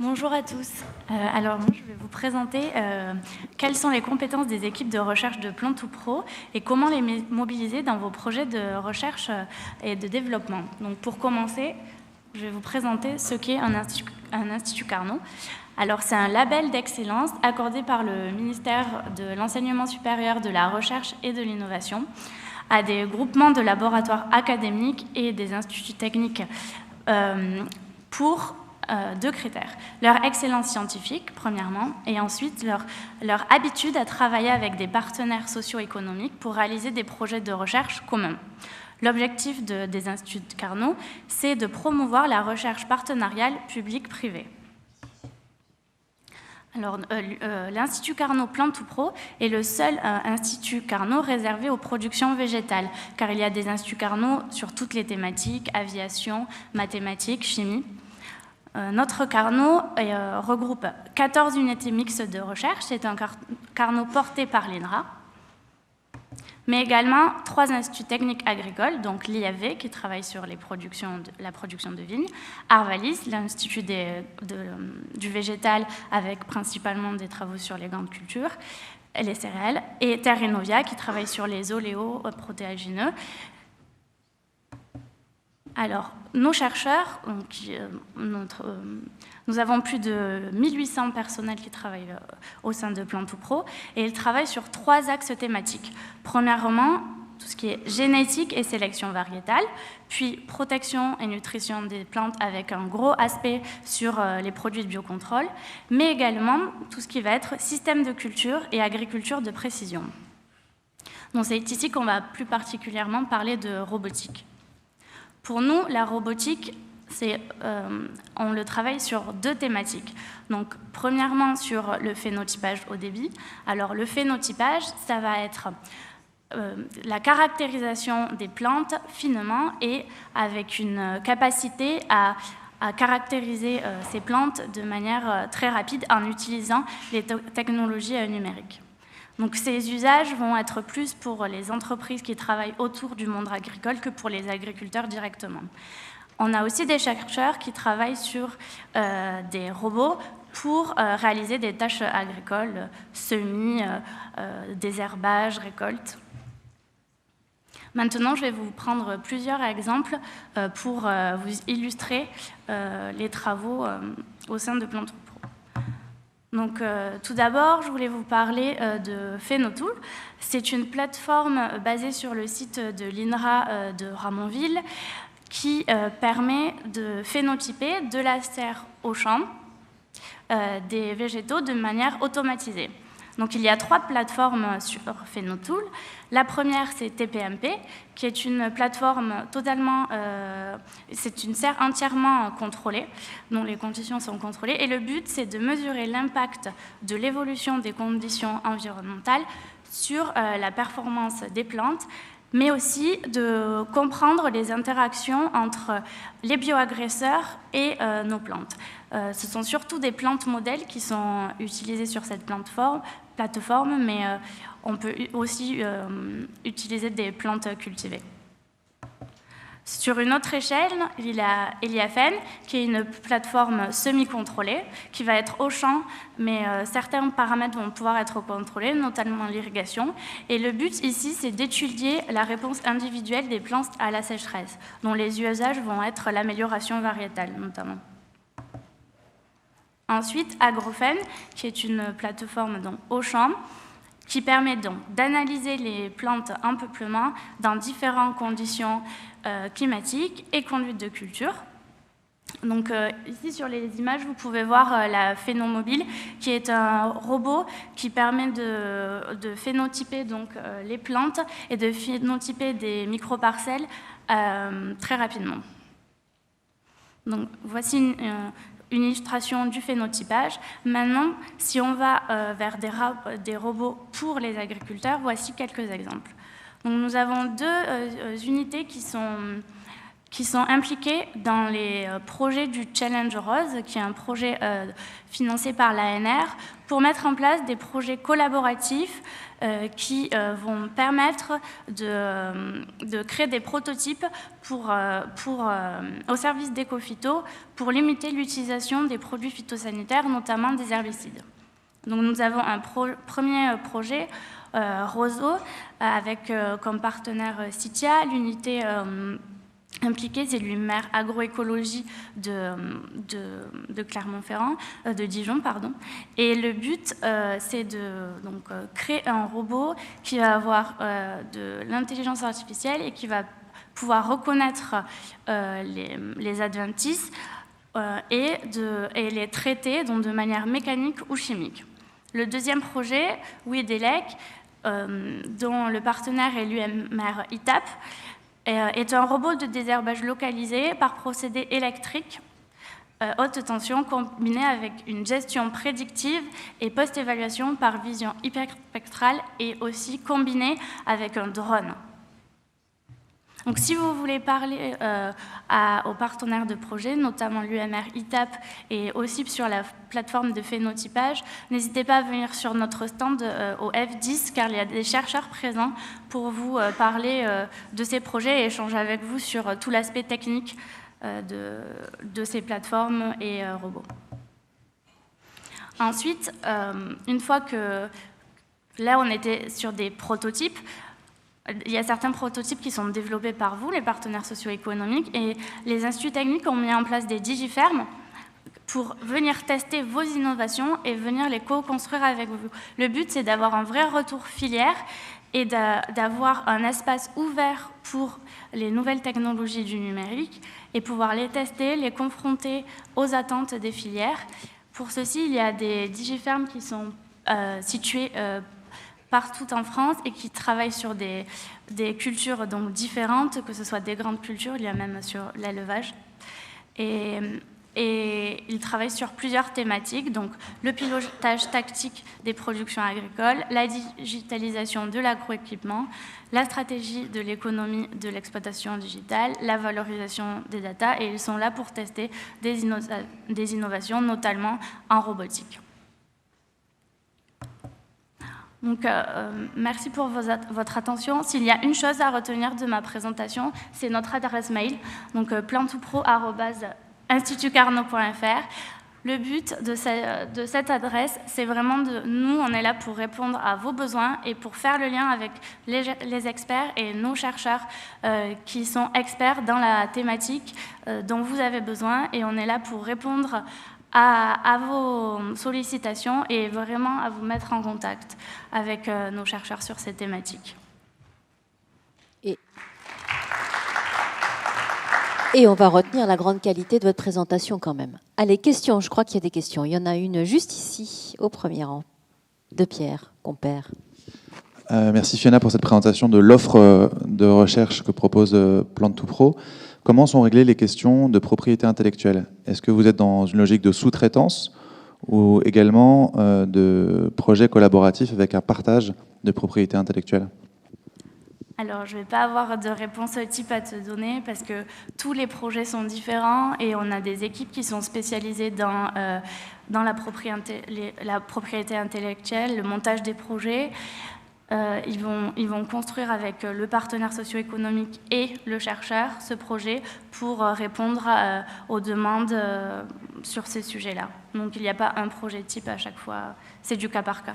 Bonjour à tous. Alors moi, je vais vous présenter quelles sont les compétences des équipes de recherche de Plan2Pro et comment les mobiliser dans vos projets de recherche et de développement. Donc pour commencer, je vais vous présenter ce qu'est un Institut Carnot. Alors c'est un label d'excellence accordé par le ministère de l'Enseignement supérieur, de la Recherche et de l'Innovation à des groupements de laboratoires académiques et des instituts techniques pour deux critères. Leur excellence scientifique, premièrement, et ensuite leur habitude à travailler avec des partenaires socio-économiques pour réaliser des projets de recherche communs. L'objectif des instituts Carnot, c'est de promouvoir la recherche partenariale publique-privée. Alors, l'Institut Carnot Plan2Pro est le seul institut Carnot réservé aux productions végétales, car il y a des instituts Carnot sur toutes les thématiques, aviation, mathématiques, chimie. Notre Carnot regroupe 14 unités mixtes de recherche. C'est un Carnot porté par l'INRA, mais également 3 instituts techniques agricoles, donc l'IAV, qui travaille sur la production de vignes, Arvalis, l'Institut du végétal, avec principalement des travaux sur les grandes cultures, et les céréales, et Terrenovia, qui travaille sur les oléoprotéagineux. Alors, nos chercheurs, nous avons plus de 1800 personnels qui travaillent au sein de Plan2Pro et ils travaillent sur 3 axes thématiques. Premièrement, tout ce qui est génétique et sélection variétale, puis protection et nutrition des plantes avec un gros aspect sur les produits de biocontrôle, mais également tout ce qui va être système de culture et agriculture de précision. Donc, c'est ici qu'on va plus particulièrement parler de robotique. Pour nous, la robotique, on le travaille sur 2 thématiques. Donc, premièrement, sur le phénotypage au débit. Alors, le phénotypage, ça va être la caractérisation des plantes finement et avec une capacité à caractériser ces plantes de manière très rapide en utilisant les technologies numériques. Donc ces usages vont être plus pour les entreprises qui travaillent autour du monde agricole que pour les agriculteurs directement. On a aussi des chercheurs qui travaillent sur des robots pour réaliser des tâches agricoles, semis, désherbage, récolte. Maintenant, je vais vous prendre plusieurs exemples pour vous illustrer les travaux au sein de Plan2Pro. Donc, tout d'abord, je voulais vous parler de Phénotool. C'est une plateforme basée sur le site de l'INRA de Ramonville qui permet de phénotyper de la serre au champ des végétaux de manière automatisée. Donc, il y a 3 plateformes sur Phénotool. La première, c'est TPMP, qui est une plateforme totalement... c'est une serre entièrement contrôlée, dont les conditions sont contrôlées. Et le but, c'est de mesurer l'impact de l'évolution des conditions environnementales sur la performance des plantes, mais aussi de comprendre les interactions entre les bioagresseurs et nos plantes. Ce sont surtout des plantes modèles qui sont utilisées sur cette plateforme, mais on peut aussi utiliser des plantes cultivées. Sur une autre échelle, il y a Eliafen, qui est une plateforme semi-contrôlée, qui va être au champ, mais certains paramètres vont pouvoir être contrôlés, notamment l'irrigation. Et le but ici, c'est d'étudier la réponse individuelle des plantes à la sécheresse, dont les usages vont être l'amélioration variétale, notamment. Ensuite, Agrofen, qui est une plateforme donc, au champ, qui permet donc d'analyser les plantes en peuplement dans différentes conditions climatiques et conduite de culture. Donc ici sur les images, vous pouvez voir la Phénomobile, qui est un robot qui permet de phénotyper donc, les plantes et de phénotyper des microparcelles très rapidement. Donc voici une illustration du phénotypage. Maintenant, si on va vers des robots pour les agriculteurs, voici quelques exemples. Donc, nous avons 2 unités qui qui sont impliqués dans les projets du Challenge Rose, qui est un projet financé par l'ANR, pour mettre en place des projets collaboratifs qui vont permettre de créer des prototypes au service d'Ecophyto pour limiter l'utilisation des produits phytosanitaires, notamment des herbicides. Donc nous avons un premier projet, Roseau, avec comme partenaire Citia, l'unité impliquée, c'est l'UMER agroécologie de Clermont-Ferrand, de Dijon, pardon. Et le but, c'est de créer un robot qui va avoir de l'intelligence artificielle et qui va pouvoir reconnaître les adventices et les traiter donc, de manière mécanique ou chimique. Le deuxième projet, WeDelec, dont le partenaire est l'UMR ITAP, est un robot de désherbage localisé par procédé électrique haute tension combiné avec une gestion prédictive et post-évaluation par vision hyperspectrale et aussi combiné avec un drone. Donc, si vous voulez parler aux partenaires de projet, notamment l'UMR ITAP et aussi sur la plateforme de phénotypage, n'hésitez pas à venir sur notre stand au F10 car il y a des chercheurs présents pour vous parler de ces projets et échanger avec vous sur tout l'aspect technique de ces plateformes et robots. Ensuite, une fois que là on était sur des prototypes, il y a certains prototypes qui sont développés par vous, les partenaires socio-économiques, et les instituts techniques ont mis en place des digifermes pour venir tester vos innovations et venir les co-construire avec vous. Le but, c'est d'avoir un vrai retour filière et d'avoir un espace ouvert pour les nouvelles technologies du numérique et pouvoir les tester, les confronter aux attentes des filières. Pour ceci, il y a des digifermes qui sont situés partout en France et qui travaillent sur des cultures donc différentes, que ce soit des grandes cultures, il y a même sur l'élevage. Et ils travaillent sur plusieurs thématiques, donc le pilotage tactique des productions agricoles, la digitalisation de l'agroéquipement, la stratégie de l'économie de l'exploitation digitale, la valorisation des data, et ils sont là pour tester des innovations, notamment en robotique. Donc, merci pour votre attention. S'il y a une chose à retenir de ma présentation, c'est notre adresse mail, donc plantoupro@institutcarnot.fr. Le but de cette adresse, c'est vraiment nous, on est là pour répondre à vos besoins et pour faire le lien avec les experts et nos chercheurs qui sont experts dans la thématique dont vous avez besoin. Et on est là pour répondre à vos sollicitations et vraiment à vous mettre en contact avec nos chercheurs sur ces thématiques. Et on va retenir la grande qualité de votre présentation quand même. Allez, questions, je crois qu'il y a des questions. Il y en a une juste ici, au premier rang, de Pierre Compère. Merci Fiona pour cette présentation de l'offre de recherche que propose Plante2Pro. Comment sont réglées les questions de propriété intellectuelle? Est-ce que vous êtes dans une logique de sous-traitance ou également de projets collaboratifs avec un partage de propriété intellectuelle? Alors, je ne vais pas avoir de réponse type à te donner parce que tous les projets sont différents et on a des équipes qui sont spécialisées dans la propriété intellectuelle, le montage des projets. Ils vont construire avec le partenaire socio-économique et le chercheur ce projet pour répondre aux demandes sur ces sujets-là. Donc, il n'y a pas un projet type à chaque fois, c'est du cas par cas.